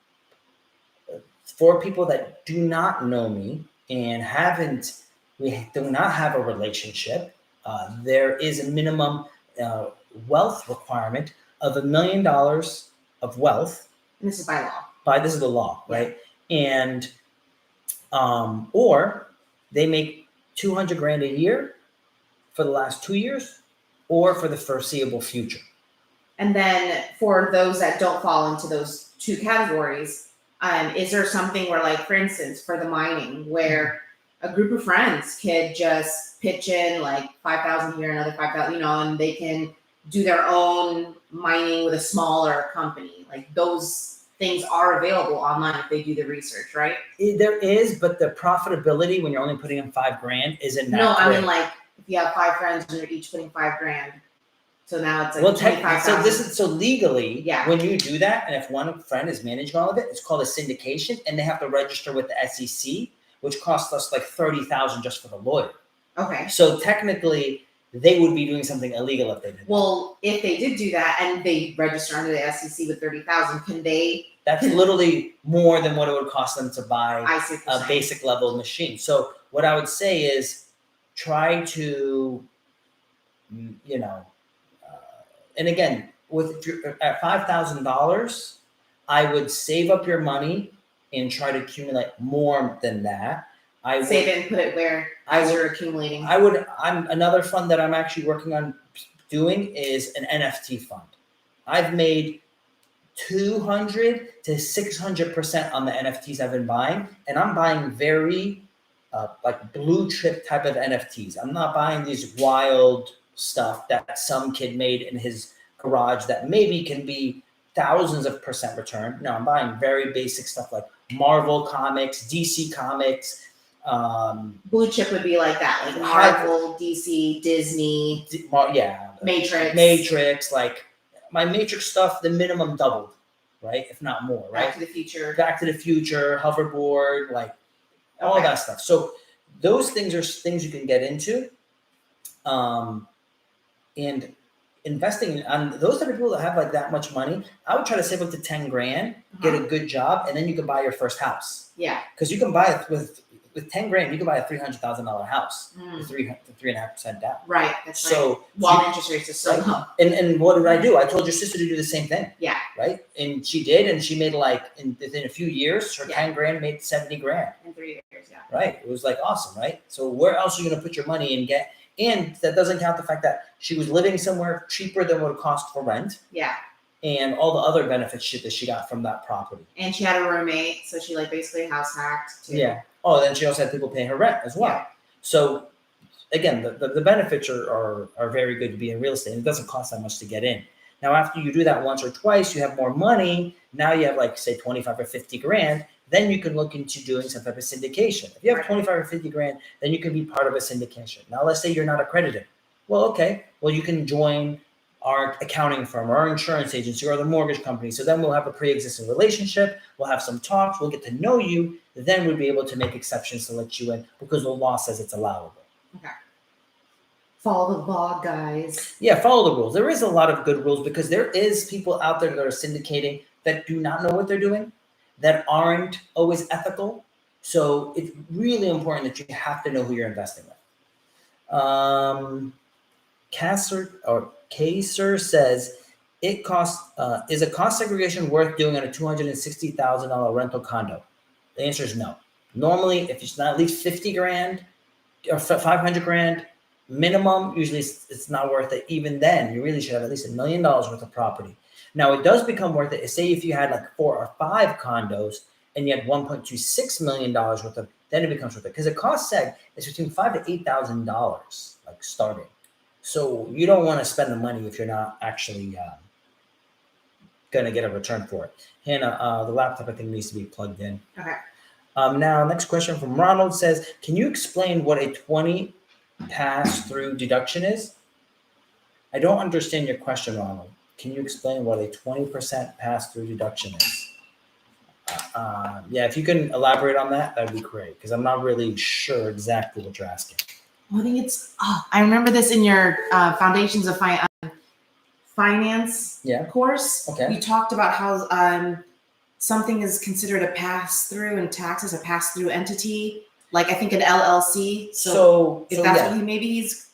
for people that do not know me and we do not have a relationship, there is a minimum uh, wealth requirement of $1 million of wealth. And this is by law. This is the law, right? And or they make 200 grand a year for the last 2 years, or for the foreseeable future. And then for those that don't fall into those two categories, is there something where, like, for instance, for the mining, where a group of friends could just pitch in like 5,000 here, another 5,000, and they can do their own mining with a smaller company? Like, those things are available online if they do the research, right? There is, but the profitability when you're only putting in 5 grand isn't that No, I great. mean, like, if you have 5 friends and you're each putting 5 grand. So now it's like Well, 25,000. so legally, Yeah. when you do that, and if one friend is managing all of it, it's called a syndication, and they have to register with the SEC, which costs us like 30,000 just for the lawyer. Okay. So technically, they would be doing something illegal if they did that. Well, if they did do that and they register under the SEC with 30,000, can they? That's literally more than what it would cost them to buy I see what you're a saying. basic level machine. So what I would say is try to, and again, if you're at $5,000, I would save up your money and try to accumulate more than that. Save it and put it where as you're accumulating. I'm another fund that I'm actually working on doing is an NFT fund. I've made 200 to 600% on the NFTs I've been buying, and I'm buying very like blue chip type of NFTs. I'm not buying these wild stuff that some kid made in his garage that maybe can be thousands of percent return. No, I'm buying very basic stuff like Marvel comics, DC comics. Blue chip would be like that, like Marvel, DC, Disney, Matrix. Like my Matrix stuff, the minimum doubled, right? If not more, right? Back to the Future, hoverboard, like all that stuff. So those things are things you can get into. And investing on those type of people that have like that much money, I would try to save up to 10 grand, get a good job, and then you can buy your first house. Yeah. Because you can buy it with 10 grand, you can buy a $300,000 house with 3.5% down. Right. That's so while interest rates are so low. And what did I do? I told your sister to do the same thing. Yeah. Right. And she did, and she made like within a few years, her 10 grand made 70 grand. In 3 years, yeah. Right. It was like awesome, right? So where else are you gonna put your money and get? And that doesn't count the fact that she was living somewhere cheaper than what it cost for rent. Yeah. And all the other benefits that she got from that property. And she had a roommate, so she like basically house hacked too. Yeah. Oh, then she also had people paying her rent as well. Yeah. So again, the benefits are very good to be in real estate. And it doesn't cost that much to get in. Now, after you do that once or twice, you have more money. Now you have like say 25 or 50 grand. Then you can look into doing some type of syndication. If you have 25 or 50 grand, then you can be part of a syndication. Now, let's say you're not accredited. Well, okay. Well, you can join our accounting firm or our insurance agency or the mortgage company. So then we'll have a pre-existing relationship. We'll have some talks. We'll get to know you. Then we'll be able to make exceptions to let you in because the law says it's allowable. Okay. Follow the law, guys. Yeah, follow the rules. There is a lot of good rules because there is people out there that are syndicating that do not know what they're doing, that aren't always ethical. So it's really important that you have to know who you're investing with. Kaser says, It costs is a cost segregation worth doing on a $260,000 rental condo? The answer is no. Normally, if it's not at least 50 grand or 500 grand minimum, usually it's not worth it. Even then, you really should have at least $1 million worth of property. Now, it does become worth it. Say if you had like 4 or 5 condos and you had $1.26 million worth of, then it becomes worth it, because a cost seg is between $5,000 to $8,000, like starting. So you don't want to spend the money if you're not actually going to get a return for it. Hannah, the laptop I think needs to be plugged in. Okay. Now, next question from Ronald says, can you explain what a 20 pass-through deduction is? I don't understand your question, Ronald. Can you explain what a 20% pass-through deduction is? Yeah, if you can elaborate on that, that'd be great, because I'm not really sure exactly what you're asking. I think it's, I remember this in your Foundations of Finance course. Okay. You talked about how something is considered a pass-through and taxes a pass-through entity, like I think an LLC. So if that's what he's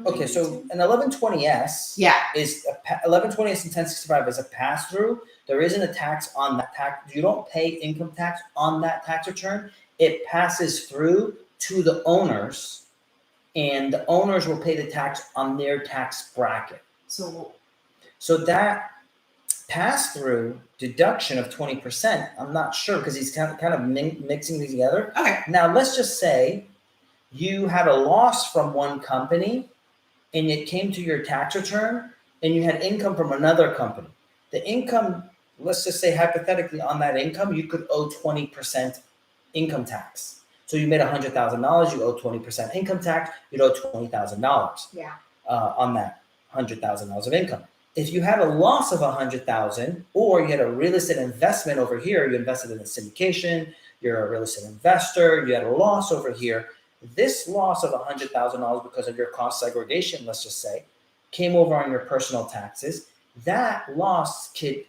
okay, so an 1120S is 1120S and 1065 is a pass-through. There isn't a tax on that tax. You don't pay income tax on that tax return. It passes through to the owners, and the owners will pay the tax on their tax bracket. So that pass-through deduction of 20%, I'm not sure, because he's kind of mixing these together. Okay. Now, let's just say you had a loss from one company and it came to your tax return and you had income from another company. The income, let's just say hypothetically on that income, you could owe 20% income tax. So you made $100,000, you owe 20% income tax, you'd owe $20,000 on that $100,000 of income. If you had a loss of $100,000, or you had a real estate investment over here, you invested in a syndication, you're a real estate investor, you had a loss over here, this loss of $100,000 because of your cost segregation, let's just say, came over on your personal taxes. That loss could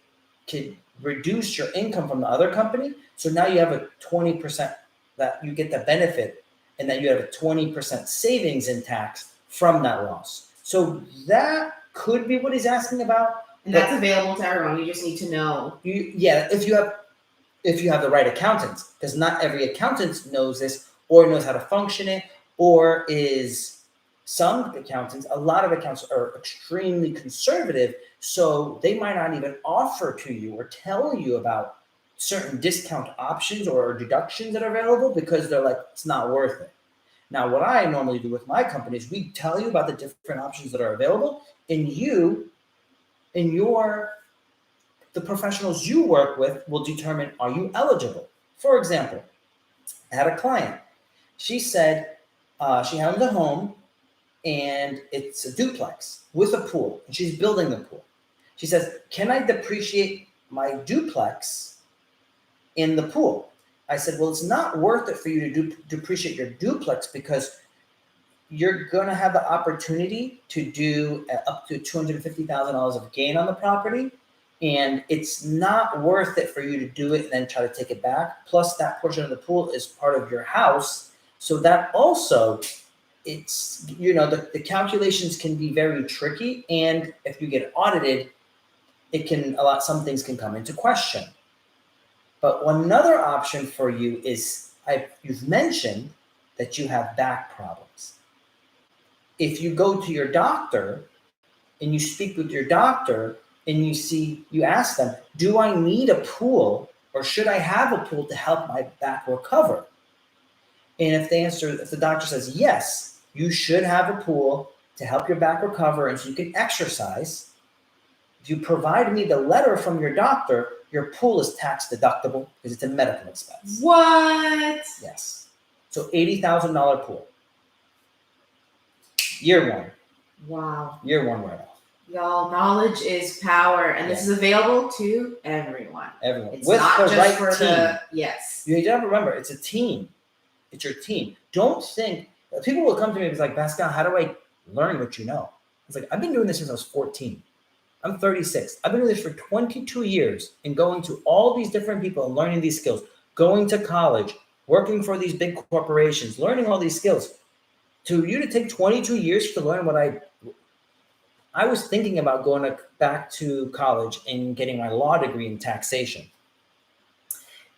reduce your income from the other company. So now you have a 20% that you get the benefit, and then you have a 20% savings in tax from that loss. So that could be what he's asking about. And that's available to everyone. You just need to know. If you have the right accountants, because not every accountant knows this or knows how to function it, or is some accountants, a lot of accountants are extremely conservative, so they might not even offer to you or tell you about certain discount options or deductions that are available, because they're like, it's not worth it. Now, what I normally do with my company is we tell you about the different options that are available, and the professionals you work with will determine, are you eligible? For example, I had a client. She said she owns a home, and it's a duplex with a pool, and she's building the pool. She says, can I depreciate my duplex in the pool? I said, well, it's not worth it for you to depreciate your duplex, because you're going to have the opportunity to do up to $250,000 of gain on the property. And it's not worth it for you to do it and then try to take it back. Plus, that portion of the pool is part of your house. So that also, it's, the calculations can be very tricky. And if you get audited, some things can come into question. But another option for you is, you've mentioned that you have back problems. If you go to your doctor and you speak with your doctor and you ask them, do I need a pool, or should I have a pool to help my back recover? And if the doctor says, yes, you should have a pool to help your back recover and so you can exercise, if you provide me the letter from your doctor, your pool is tax deductible because it's a medical expense. What? Yes. So $80,000 pool. Year one. Wow. Year one write-off. Y'all, knowledge is power, and this is available to everyone. Everyone. It's not just right for team. Yes. You have to remember, it's a team. It's your team. Don't think, people will come to me and be like, Pascal, how do I learn what you know? It's like, I've been doing this since I was 14. I'm 36. I've been doing this for 22 years and going to all these different people and learning these skills, going to college, working for these big corporations, learning all these skills. To you to take 22 years to learn what I was thinking about going back to college and getting my law degree in taxation.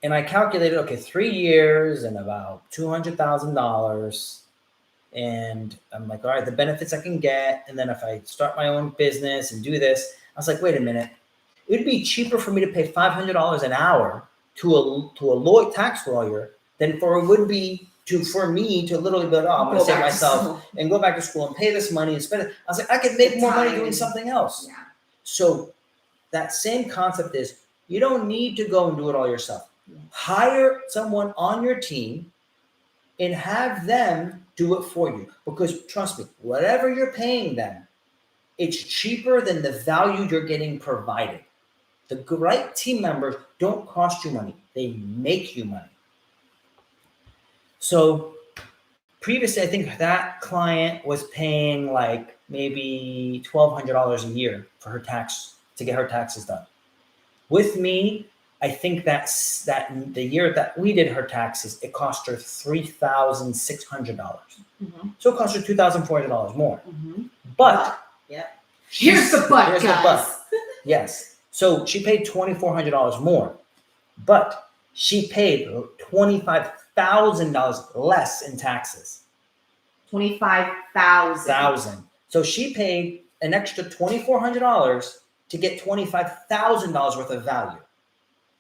And I calculated, okay, 3 years and about $200,000. And I'm like, all right, the benefits I can get. And then if I start my own business and do this, I was like, wait a minute. It would be cheaper for me to pay $500 an hour to a tax lawyer than for it would be for me to literally be like, oh, I'm going to save myself and go back to school and pay this money and spend it. I was like, I could make more money doing something else. Yeah. So that same concept is you don't need to go and do it all yourself. Yes. Hire someone on your team and have them do it for you. Because trust me, whatever you're paying them, it's cheaper than the value you're getting provided. The right team members don't cost you money. They make you money. So previously, I think that client was paying like maybe $1,200 a year for her tax to get her taxes done. With me, I think that the year that we did her taxes, it cost her $3,600. Mm-hmm. So it cost her $2,400 more. Mm-hmm. But here's the but, guys. Yes. So she paid $2,400 more, but she paid $25,000 less in taxes. 25,000. So she paid an extra $2,400 to get $25,000 worth of value.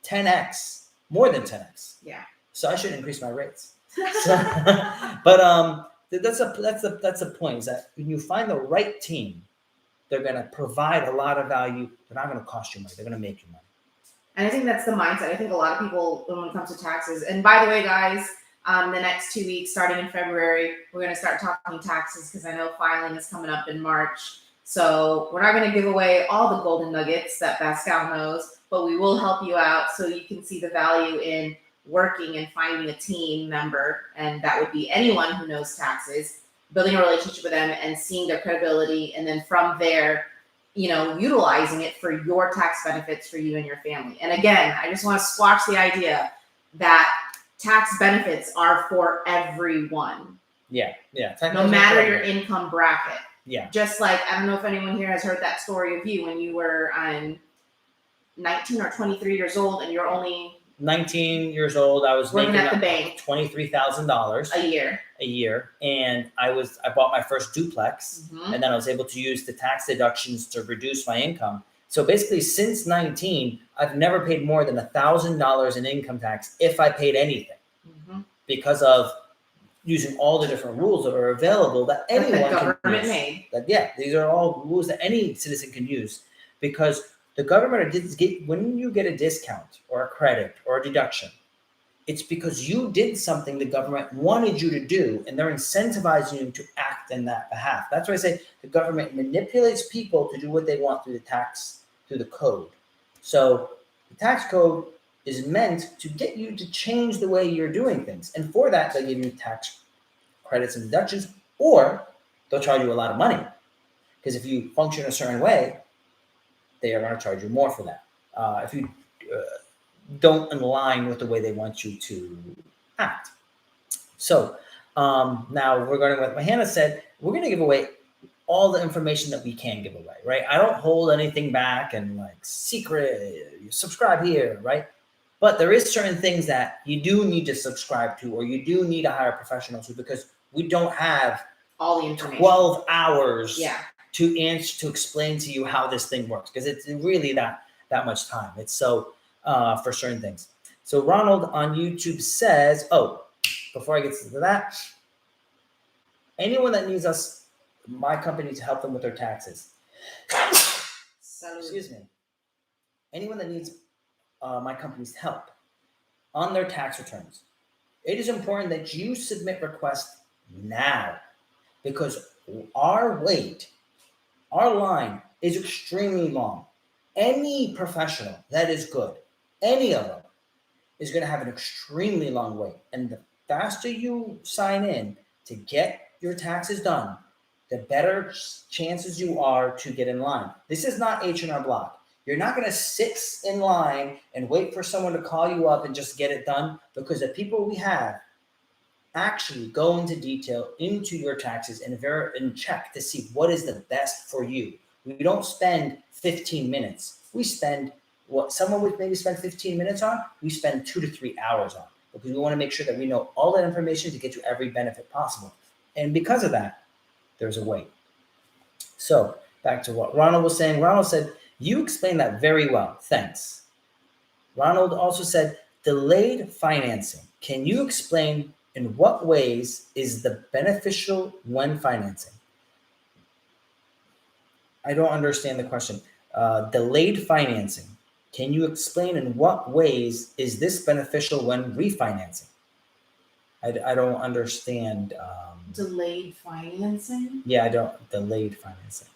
10x, more than 10x. Yeah. So I should increase my rates. But that's a point, is that when you find the right team, they're going to provide a lot of value. They're not going to cost you money. They're going to make you money. And I think that's the mindset. I think a lot of people, when it comes to taxes, and by the way, guys, the next 2 weeks, starting in February, we're going to start talking taxes because I know filing is coming up in March. So we're not going to give away all the golden nuggets that Pascal knows, but we will help you out so you can see the value in working and finding a team member. And that would be anyone who knows taxes, building a relationship with them and seeing their credibility. And then from there, utilizing it for your tax benefits for you and your family. And again, I just want to squash the idea that tax benefits are for everyone. Yeah. No matter your income bracket. Yeah. Just like, I don't know if anyone here has heard that story of you when you were 19 or 23 years old and you're only 19 years old. I was working at the bank. $23,000 a year, and I bought my first duplex, and then I was able to use the tax deductions to reduce my income. So basically, since 19, I've never paid more than $1,000 in income tax if I paid anything, because of using all the different rules that are available that anyone can use. These are all rules that any citizen can use, because the government when you get a discount or a credit or a deduction, it's because you did something the government wanted you to do, and they're incentivizing you to act in that behalf. That's why I say the government manipulates people to do what they want through the code. So the tax code is meant to get you to change the way you're doing things. And for that, they give you tax credits and deductions, or they'll charge you a lot of money. Because if you function a certain way, they are going to charge you more for that. If you don't align with the way they want you to act. So now regarding what Hannah said, we're going to give away all the information that we can give away, right? I don't hold anything back and like secret, subscribe here, right? But there is certain things that you do need to subscribe to, or you do need to hire professionals to, because we don't have all the information. 12 hours to explain to you how this thing works, because it's really that much time. It's so for certain things. So Ronald on YouTube says, before I get to that, anyone that needs my company to help them with their taxes. Excuse me. Anyone that needs my company's help on their tax returns, it is important that you submit requests now, because our line is extremely long. Any professional that is good, any of them, is going to have an extremely long wait. And the faster you sign in to get your taxes done, the better chances you are to get in line. This is not H&R Block. You're not going to sit in line and wait for someone to call you up and just get it done, because the people we have actually go into detail into your taxes and check to see what is the best for you. We don't spend 15 minutes. We spend what someone would maybe spend 15 minutes on, we spend 2 to 3 hours on, because we want to make sure that we know all that information to get you every benefit possible. And because of that, there's a wait. So back to what Ronald was saying. Ronald said, you explained that very well. Thanks. Ronald also said, delayed financing. Can you explain in what ways is the beneficial when financing? I don't understand the question. Delayed financing. Can you explain in what ways is this beneficial when refinancing? I don't understand. Delayed financing? Yeah, I don't. Delayed financing.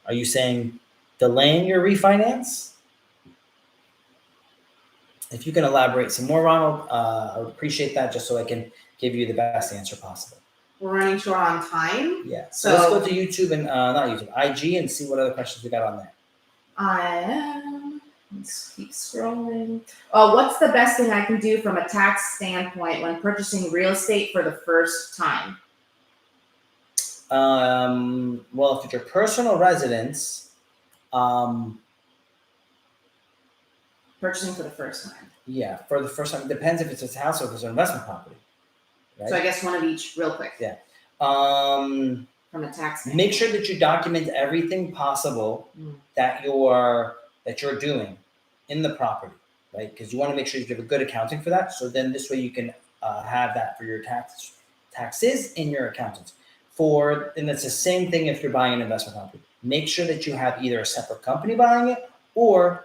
Are you saying delaying your refinance? If you can elaborate some more, Ronald, I would appreciate that, just so I can give you the best answer possible. We're running short on time. Yeah. So let's go to YouTube and not YouTube, IG, and see what other questions we got on there. Let's keep scrolling. Oh, what's the best thing I can do from a tax standpoint when purchasing real estate for the first time? Well, if it's your personal residence, Purchasing for the first time. yeah, for the first time, it depends if it's a house or if it's an investment property. Right? So I guess one of each, real quick. Yeah. From a tax standpoint. Make sure that you document everything possible that you're doing in the property, right? Because you want to make sure you have a good accounting for that. So then this way you can have that for your taxes in your accountants. And it's the same thing if you're buying an investment property. Make sure that you have either a separate company buying it, or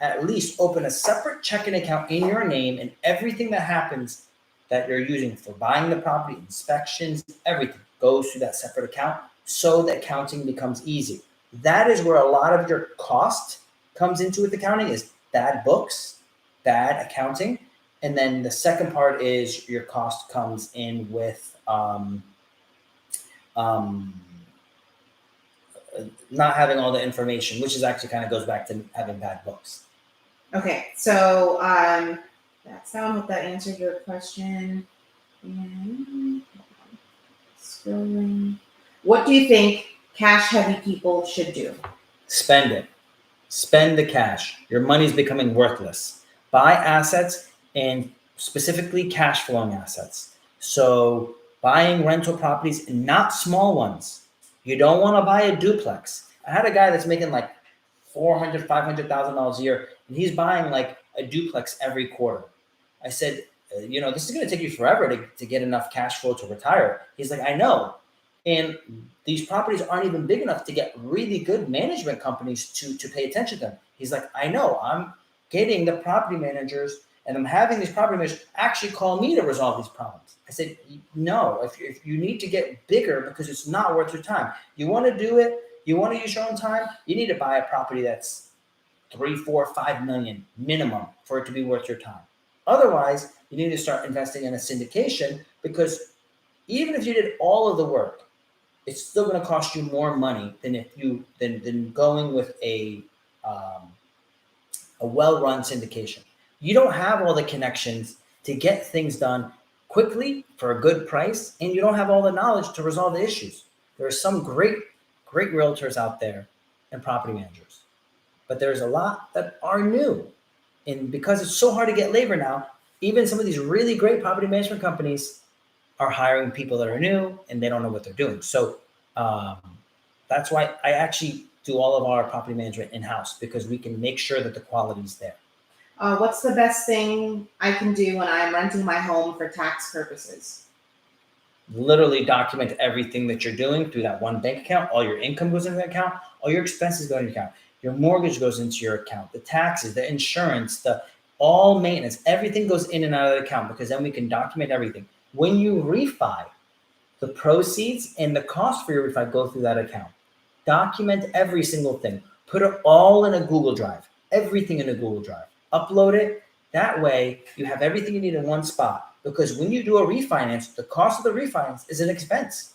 at least open a separate checking account in your name, and everything that happens that you're using for buying the property, inspections, everything goes through that separate account, so the accounting becomes easy. That is where a lot of your cost comes into with accounting, is bad books, bad accounting. And then the second part is your cost comes in with not having all the information, which is actually kind of goes back to having bad books. Okay, so that's that one. Hope that answered your question. And scrolling. What do you think cash-heavy people should do? Spend it. Spend the cash. Your money is becoming worthless. Buy assets, and specifically cash flowing assets. So buying rental properties, not small ones. You don't want to buy a duplex. I had a guy that's making like $400,000, $500,000 a year, and he's buying like a duplex every quarter. I said, this is going to take you forever to get enough cash flow to retire. He's like, I know. And these properties aren't even big enough to get really good management companies to pay attention to them. He's like, I know. I'm getting the property managers, and I'm having these property managers actually call me to resolve these problems. I said, no, if you need to get bigger, because it's not worth your time. You want to do it, you want to use your own time, you need to buy a property that's 3, 4, 5 million minimum for it to be worth your time. Otherwise, you need to start investing in a syndication, because even if you did all of the work, it's still going to cost you more money than going with a well-run syndication. You don't have all the connections to get things done quickly for a good price, and you don't have all the knowledge to resolve the issues. There are some great realtors out there and property managers, but there's a lot that are new. And because it's so hard to get labor now, even some of these really great property management companies are hiring people that are new and they don't know what they're doing. So that's why I actually do all of our property management in-house, because we can make sure that the quality is there. What's the best thing I can do when I'm renting my home for tax purposes? Literally document everything that you're doing through that one bank account. All your income goes into the account. All your expenses go into your account. Your mortgage goes into your account. The taxes, the insurance, all maintenance, everything goes in and out of the account, because then we can document everything. When you refi, the proceeds and the cost for your refi go through that account. Document every single thing. Put it all in a Google Drive. Everything in a Google Drive. Upload it. That way, you have everything you need in one spot. Because when you do a refinance, the cost of the refinance is an expense.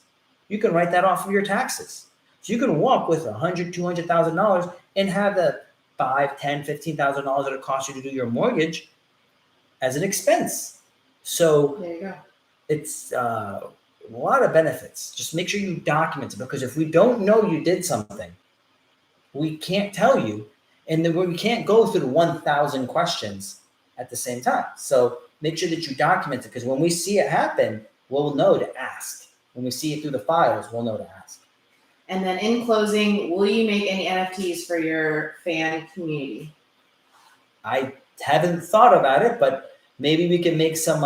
You can write that off of your taxes. So you can walk with $100,000, $200,000 and have the $5,000, $10,000, $15,000 that it costs you to do your mortgage as an expense. So there you go. It's a lot of benefits. Just make sure you document it, because if we don't know you did something, We can't tell you, and then we can't go through the 1,000 questions at the same time. So make sure that you document it, because when we see it happen, we'll know to ask. When we see it through the files, we'll know to ask. And then in closing, will you make any NFTs for your fan community? I haven't thought about it, but maybe we can make some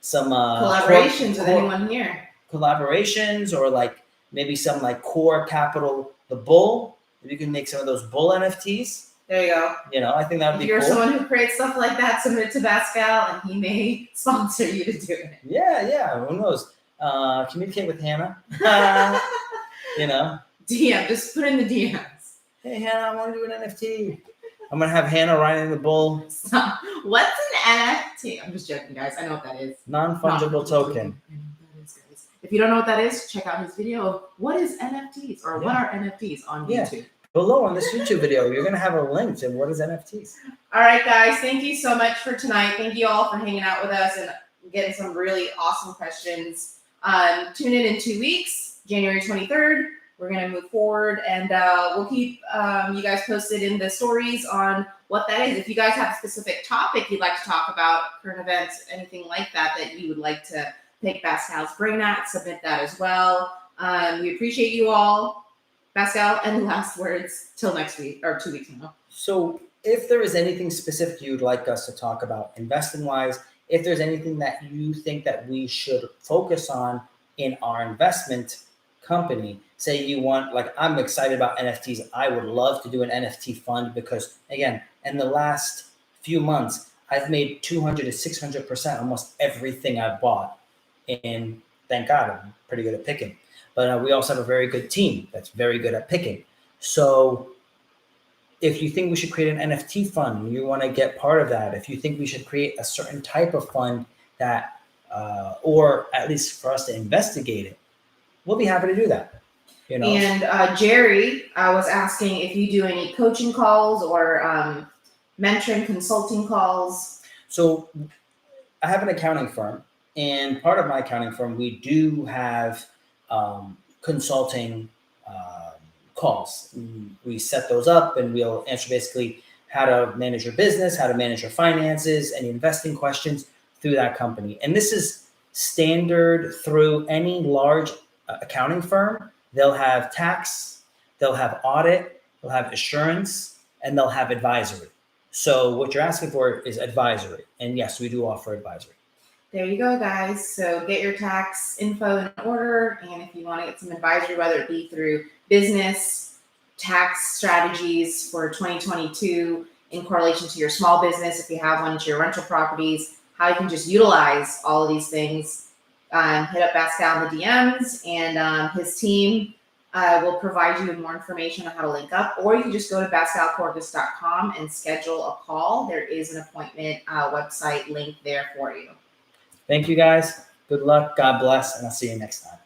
Collaborations with anyone here. Collaborations, or like maybe some like Core Capital, the bull. Maybe you can make some of those bull NFTs. There you go. You know, I think that would be cool. If you're cool. someone who creates stuff like that, submit it to Pascal, and he may sponsor you to do it. Yeah. Who knows? Communicate with Hannah. You know. DM, just put in the DMs. Hey Hannah, I want to do an NFT. I'm gonna have Hannah riding the bull. Stop. What's an NFT? I'm just joking, guys. I know what that is. Non-fungible token. If you don't know what that is, check out his video of what is NFTs or what are NFTs on YouTube. Below on this YouTube video, you're gonna have a link to what is NFTs. All right, guys. Thank you so much for tonight. Thank you all for hanging out with us and getting some really awesome questions. Tune in 2 weeks, January 23rd. We're going to move forward, and we'll keep you guys posted in the stories on what that is. If you guys have a specific topic you'd like to talk about, current events, anything like that you would like to pick Pascal's brain at, submit that as well. We appreciate you all. Pascal, any last words till next week, or 2 weeks now? So if there is anything specific you'd like us to talk about investing-wise, if there's anything that you think that we should focus on in our investment company, say you want, like I'm excited about NFTs. I would love to do an NFT fund because, again, in the last few months, I've made 200 to 600% almost everything I've bought. And thank God, I'm pretty good at picking. But we also have a very good team that's very good at picking. So if you think we should create an NFT fund, you want to get part of that. If you think we should create a certain type of fund that, or at least for us to investigate it, we'll be happy to do that. You know? And Jerry was asking if you do any coaching calls or mentoring consulting calls. So I have an accounting firm, and part of my accounting firm, we do have consulting calls. We set those up, and we'll answer basically how to manage your business, how to manage your finances, any investing questions through that company. And this is standard through any large accounting firm. They'll have tax, they'll have audit, they'll have assurance, and they'll have advisory. So what you're asking for is advisory. And yes, we do offer advisory. There you go, guys. So get your tax info in order. And if you want to get some advisory, whether it be through business, tax strategies for 2022 in correlation to your small business, if you have one, to your rental properties, how you can just utilize all of these things, hit up Pascal in the DMs, and his team will provide you with more information on how to link up, or you can just go to pascalcorgus.com and schedule a call. There is an appointment website link there for you. Thank you, guys. Good luck. God bless. And I'll see you next time.